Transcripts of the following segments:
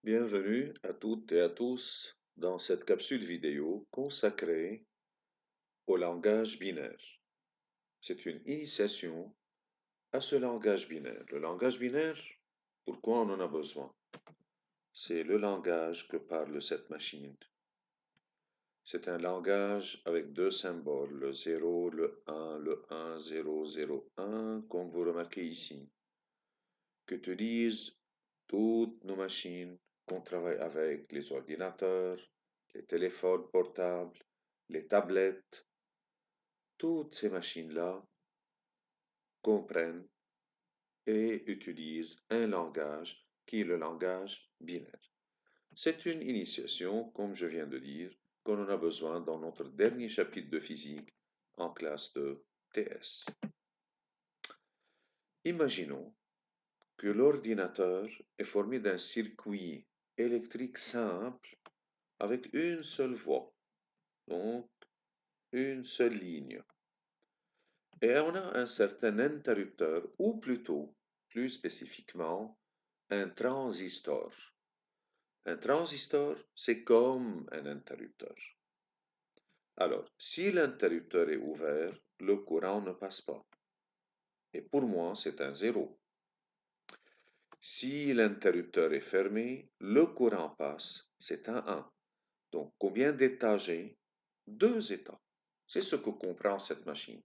Bienvenue à toutes et à tous dans cette capsule vidéo consacrée au langage binaire. C'est une initiation à ce langage binaire. Le langage binaire, pourquoi on en a besoin? C'est le langage que parle cette machine. C'est un langage avec deux symboles, le 0, le 1, 0, 0, 1, comme vous remarquez ici, qu'utilisent toutes nos machines qu'on travaille avec, les ordinateurs, les téléphones portables, les tablettes. Toutes ces machines-là comprennent et utilisent un langage qui est le langage binaire. C'est une initiation, comme je viens de dire, qu'on en a besoin dans notre dernier chapitre de physique en classe de TS. Imaginons que l'ordinateur est formé d'un circuit électrique simple avec une seule voie, donc une seule ligne. Et on a un certain interrupteur, ou plutôt, plus spécifiquement, un transistor. Un transistor, c'est comme un interrupteur. Alors, si l'interrupteur est ouvert, le courant ne passe pas. Et pour moi, c'est un zéro. Si l'interrupteur est fermé, le courant passe, c'est un 1. Donc, combien d'états j'ai? Deux états. C'est ce que comprend cette machine.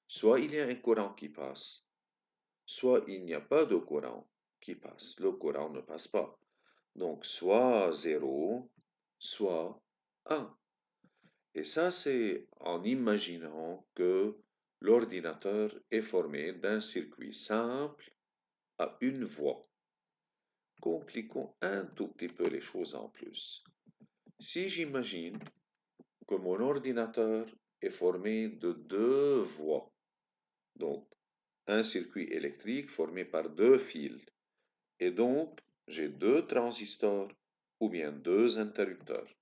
Soit il y a un courant qui passe, soit il n'y a pas de courant qui passe. Le courant ne passe pas. Donc, soit 0, soit 1. Et ça, c'est en imaginant que l'ordinateur est formé d'un circuit simple à une voie. Compliquons un tout petit peu les choses en plus. Si j'imagine que mon ordinateur est formé de deux voies, donc un circuit électrique formé par deux fils, et donc j'ai deux transistors ou bien deux interrupteurs.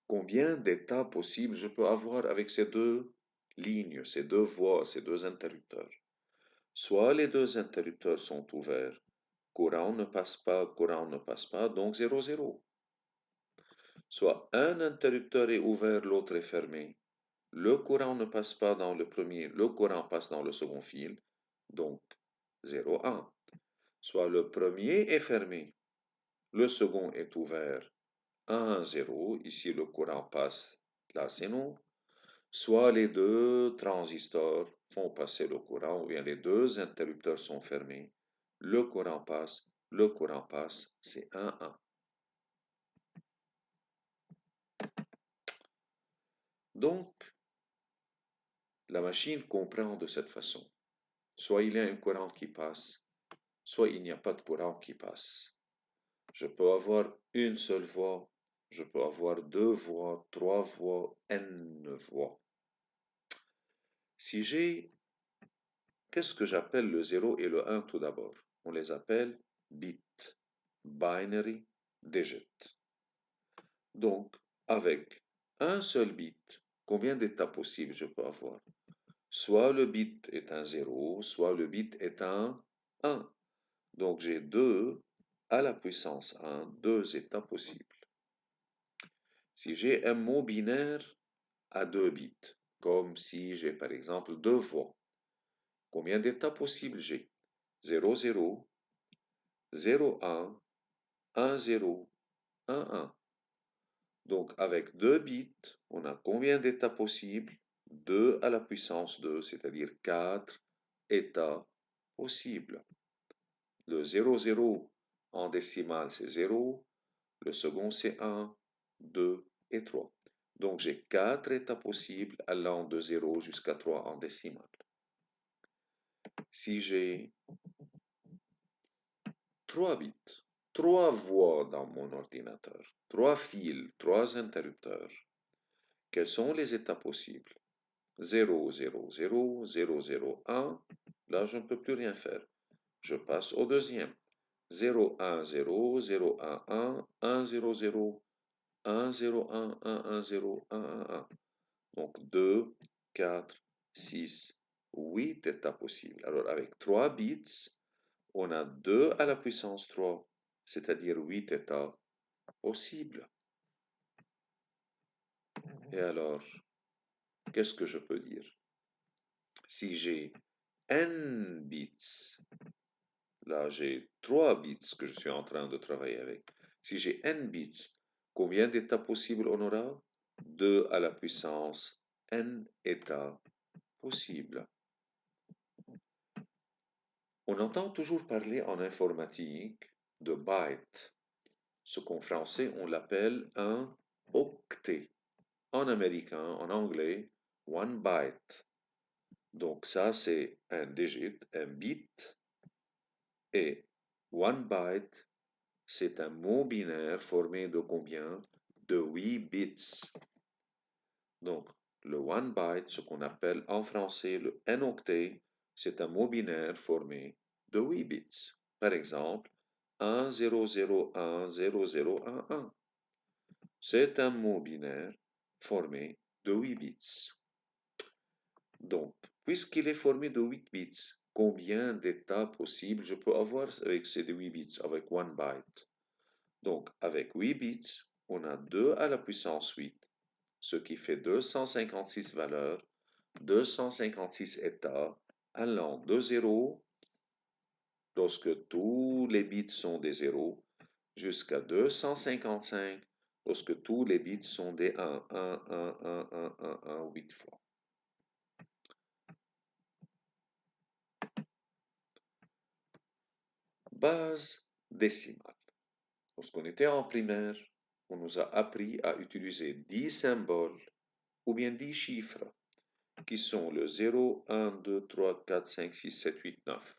Combien d'états possibles je peux avoir avec ces deux lignes, ces deux voies, ces deux interrupteurs? Soit les deux interrupteurs sont ouverts, courant ne passe pas, donc 0, 0. Soit un interrupteur est ouvert, l'autre est fermé. Le courant ne passe pas dans le premier, le courant passe dans le second fil, donc 0, 1. Soit le premier est fermé, le second est ouvert, 1, 0. Ici, le courant passe, là c'est non. Soit les deux transistors font passer le courant, ou bien les deux interrupteurs sont fermés. Le courant passe, c'est 1, 1. Donc, la machine comprend de cette façon. Soit il y a un courant qui passe, soit il n'y a pas de courant qui passe. Je peux avoir une seule voie, je peux avoir deux voies, trois voies, n voies. Si j'ai, qu'est-ce que j'appelle le 0 et le 1 tout d'abord? On les appelle bits, binary digit. Donc, avec un seul bit, combien d'états possibles je peux avoir? Soit le bit est un 0, soit le bit est un 1. Donc, j'ai 2 à la puissance 1, deux états possibles. Si j'ai un mot binaire à 2 bits, comme si j'ai par exemple deux voix, combien d'états possibles j'ai? 0, 0, 0, 1, 1, 0, 1, 1. Donc, avec 2 bits, on a combien d'états possibles? 2 à la puissance 2, c'est-à-dire 4 états possibles. Le 0, 0 en décimale, c'est 0. Le second, c'est 1, 2 et 3. Donc, j'ai 4 états possibles allant de 0 jusqu'à 3 en décimale. Si j'ai 3 bits, 3 voies dans mon ordinateur, 3 fils, 3 interrupteurs, quels sont les états possibles? 0, 0, 0, 0, 0, 1. Là, je ne peux plus rien faire. Je passe au deuxième. 0, 1, 0, 0, 1, 1, 1, 0, 0, 1, 0, 1, 1, 1, 0, 1, 1, 1. Donc 2, 4, 6, 8 états possibles. Alors avec 3 bits, on a 2 à la puissance 3, c'est-à-dire 8 états possibles. Et alors, qu'est-ce que je peux dire? Si j'ai n bits, là j'ai 3 bits que je suis en train de travailler avec. Si j'ai n bits, combien d'états possibles on aura? 2 à la puissance n états possibles. On entend toujours parler en informatique de byte. Ce qu'en français on l'appelle un octet. En américain, en anglais, one byte. Donc ça, c'est un digit, un bit, et one byte, c'est un mot binaire formé de combien? De 8 bits. Donc, le one byte, ce qu'on appelle en français le n-octet, c'est un mot binaire formé de 8 bits. Par exemple, 10010011. C'est un mot binaire formé de 8 bits. Donc, puisqu'il est formé de 8 bits, combien d'états possibles je peux avoir avec ces 8 bits, avec 1 byte? Donc, avec 8 bits, on a 2 à la puissance 8, ce qui fait 256 valeurs, 256 états allant de 0, lorsque tous les bits sont des 0, jusqu'à 255, lorsque tous les bits sont des 1, 1, 1, 1, 1, 1, 1, 8 fois. Base décimale. Lorsqu'on était en primaire, on nous a appris à utiliser 10 symboles ou bien 10 chiffres qui sont le 0, 1, 2, 3, 4, 5, 6, 7, 8, 9.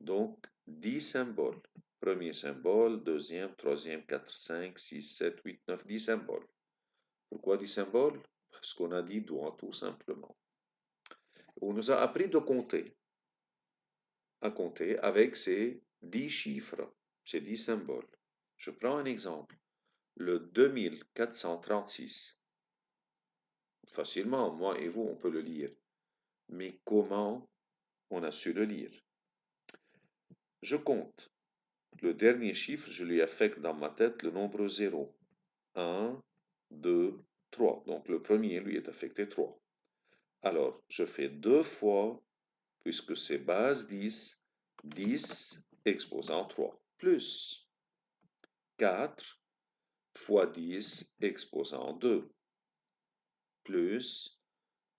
Donc, 10 symboles. Premier symbole, deuxième, troisième, 4, 5, 6, 7, 8, 9, 10 symboles. Pourquoi 10 symboles? Parce qu'on a dit doigts tout simplement. On nous a appris à compter avec ces 10 chiffres, ces 10 symboles. Je prends un exemple. Le 2436. Facilement, moi et vous, on peut le lire. Mais comment on a su le lire? Je compte. Le dernier chiffre, je lui affecte dans ma tête le nombre 0. 1, 2, 3. Donc le premier lui est affecté 3. Alors, je fais 2 fois, puisque c'est base 10, 10 exposant 3, plus 4 fois 10 exposant 2, plus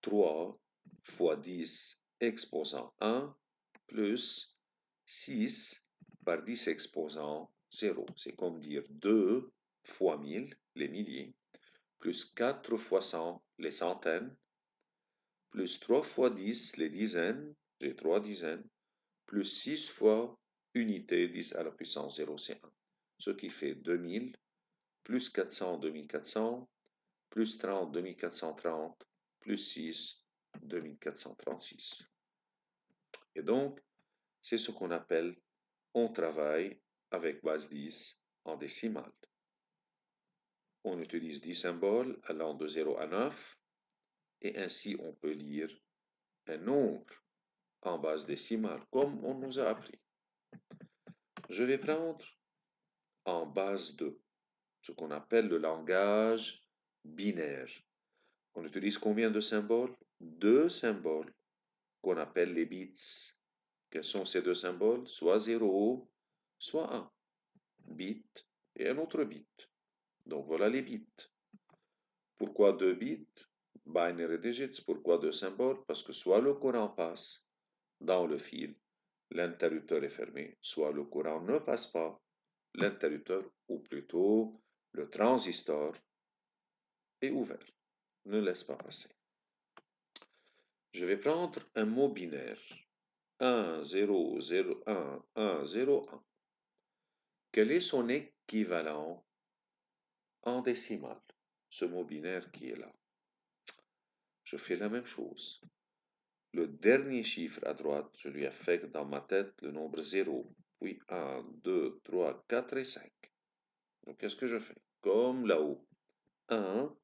3 fois 10 exposant 1, plus 6 par 10 exposant 0. C'est comme dire 2 fois 1000, les milliers, plus 4 fois 100, les centaines, plus 3 fois 10, les dizaines, j'ai 3 dizaines, plus 6 fois unité, 10 à la puissance 0, c'est 1. Ce qui fait 2000, plus 400, 2400, plus 30, 2430, plus 6, 2436. Et donc, c'est ce qu'on appelle, on travaille avec base 10 en décimale. On utilise 10 symboles allant de 0 à 9, et ainsi on peut lire un nombre en base décimale, comme on nous a appris. Je vais prendre en base 2, ce qu'on appelle le langage binaire. On utilise combien de symboles? 2 symboles qu'on appelle les bits. Quels sont ces 2 symboles? Soit 0, soit 1. Bit et un autre bit. Donc voilà les bits. Pourquoi 2 bits? Binary digits. Pourquoi 2 symboles? Parce que soit le courant passe dans le fil, l'interrupteur est fermé, soit le courant ne passe pas, l'interrupteur, ou plutôt le transistor, est ouvert, ne laisse pas passer. Je vais prendre un mot binaire. 1, 0, 0, 1, 1, 0, 1. Quel est son équivalent en décimale? Ce mot binaire qui est là. Je fais la même chose. Le dernier chiffre à droite, je lui affecte dans ma tête le nombre 0, puis 1, 2, 3, 4 et 5. Donc qu'est-ce que je fais? Comme là-haut. 1,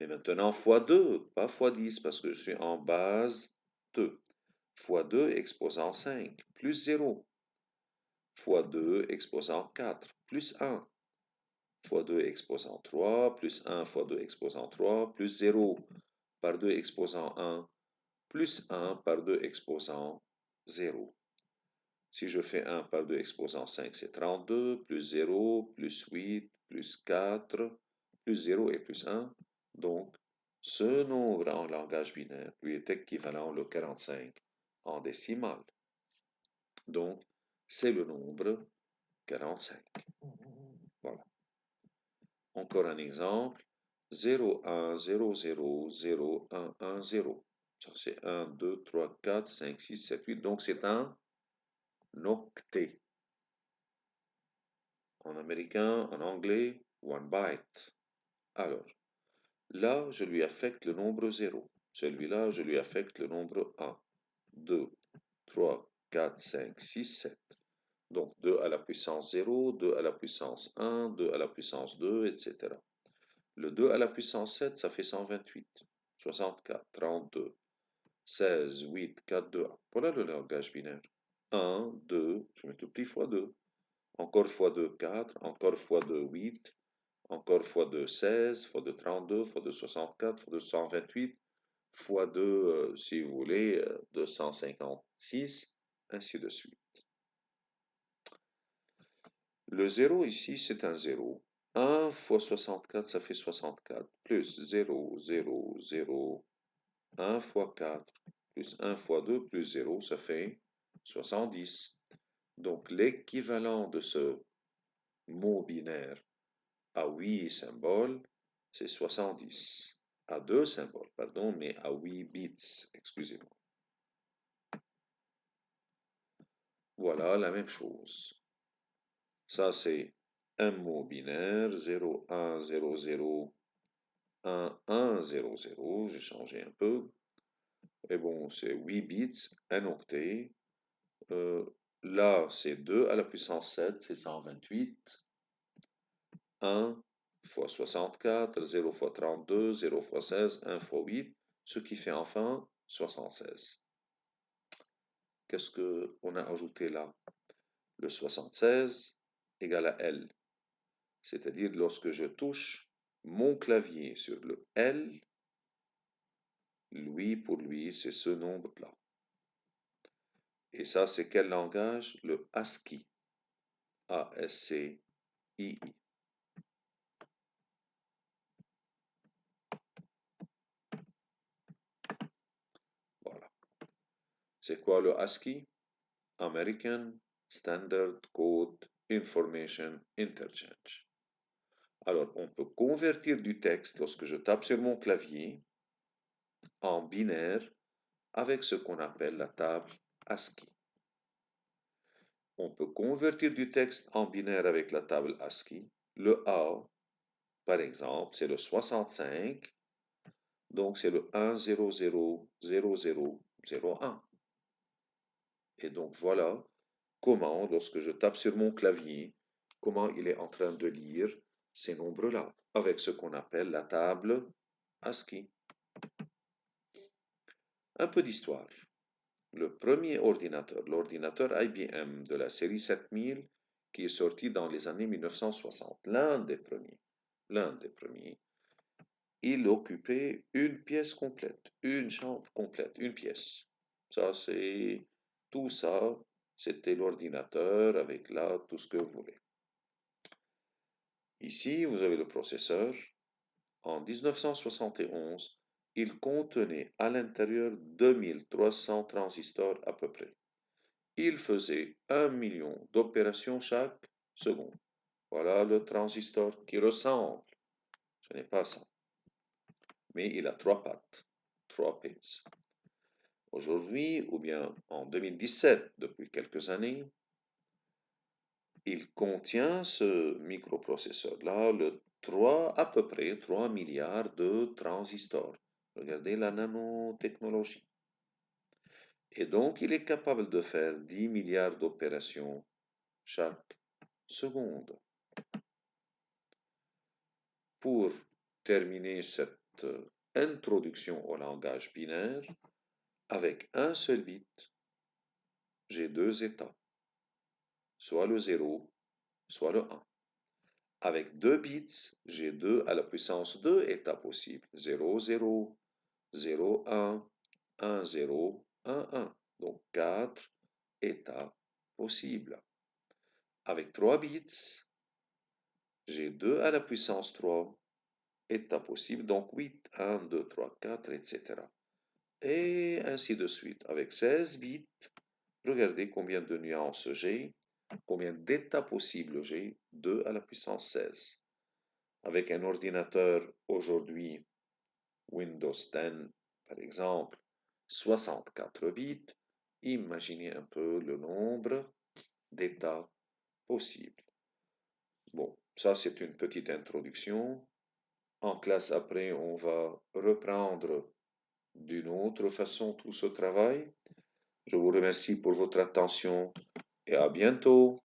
et maintenant fois 2, pas fois 10, parce que je suis en base 2. Fois 2 exposant 5, plus 0. fois 2 exposant 4, plus 1 fois 2 exposant 3, plus 1 fois 2 exposant 3, plus 0 par 2 exposant 1, plus 1 par 2 exposant 0. Si je fais 1 par 2 exposant 5, c'est 32, plus 0, plus 8, plus 4, plus 0 et plus 1. Donc, ce nombre en langage binaire lui est équivalent le 45 en décimale. Donc, c'est le nombre 45. Voilà. Encore un exemple. 0, 1, 0, 0, 0, 1, 1, 0. Ça, c'est 1, 2, 3, 4, 5, 6, 7, 8. Donc, c'est un octet. En américain, en anglais, one byte. Alors, là, je lui affecte le nombre 0. Celui-là, je lui affecte le nombre 1, 2, 3, 4, 5, 6, 7. Donc 2 à la puissance 0, 2 à la puissance 1, 2 à la puissance 2, etc. Le 2 à la puissance 7, ça fait 128, 64, 32, 16, 8, 4, 2, 1. Voilà le langage binaire. 1, 2, je multiplie fois 2. Encore fois 2, 4. Encore fois 2, 8. Encore fois 2, 16. Fois 2, 32. Fois 2, 64. Fois 2, 128. Fois 2, si vous voulez, 256. Ainsi de suite. Le 0 ici, c'est un 0. 1 fois 64, ça fait 64. Plus 0, 0, 0. 1 fois 4, plus 1 fois 2, plus 0, ça fait 70. Donc l'équivalent de ce mot binaire à 8 symboles, c'est 70. À 2 symboles, pardon, mais à 8 bits, excusez-moi. Voilà la même chose. Ça, c'est un mot binaire, 0, 1, 0, 0, 1, 1, 0, 0. J'ai changé un peu. Et bon, c'est 8 bits, un octet. Là, c'est 2 à la puissance 7, c'est 128. 1 fois 64, 0 fois 32, 0 fois 16, 1 fois 8, ce qui fait enfin 76. Qu'est-ce qu'on a ajouté là? Le 76 égale à L. C'est-à-dire lorsque je touche mon clavier sur le L, lui pour lui, c'est ce nombre-là. Et ça, c'est quel langage? Le ASCII. A-S-C-I-I. Voilà. C'est quoi le ASCII? American Standard Code Information Interchange. Alors, on peut convertir du texte lorsque je tape sur mon clavier en binaire avec ce qu'on appelle la table ASCII. On peut convertir du texte en binaire avec la table ASCII. Le A, par exemple, c'est le 65, donc c'est le 1000001. Et donc voilà comment, lorsque je tape sur mon clavier, comment il est en train de lire ces nombres-là, avec ce qu'on appelle la table ASCII. Un peu d'histoire. Le premier ordinateur, l'ordinateur IBM de la série 7000, qui est sorti dans les années 1960, l'un des premiers, il occupait une pièce complète, une chambre complète, une pièce. Ça, c'est tout ça, c'était l'ordinateur avec là tout ce que vous voulez. Ici, vous avez le processeur. En 1971, il contenait à l'intérieur 2300 transistors à peu près. Il faisait 1 million d'opérations chaque seconde. Voilà le transistor qui ressemble. Ce n'est pas ça. Mais il a 3 pattes, 3 pins. Aujourd'hui, ou bien en 2017, depuis quelques années, il contient ce microprocesseur-là, à peu près 3 milliards de transistors. Regardez la nanotechnologie. Et donc, il est capable de faire 10 milliards d'opérations chaque seconde. Pour terminer cette introduction au langage binaire, avec un seul bit, j'ai deux états. soit le 0, soit le 1. Avec 2 bits, j'ai 2 à la puissance 2 états possibles. 0, 0, 0, 1, 1, 0, 1, 1. Donc 4 états possibles. Avec 3 bits, j'ai 2 à la puissance 3 états possibles. Donc 8, 1, 2, 3, 4, etc. Et ainsi de suite. Avec 16 bits, regardez combien de nuances j'ai, combien d'états possibles j'ai, 2 à la puissance 16. Avec un ordinateur aujourd'hui, Windows 10 par exemple, 64 bits, imaginez un peu le nombre d'états possibles. Bon, ça c'est une petite introduction. En classe après, on va reprendre d'une autre façon tout ce travail. Je vous remercie pour votre attention et à bientôt.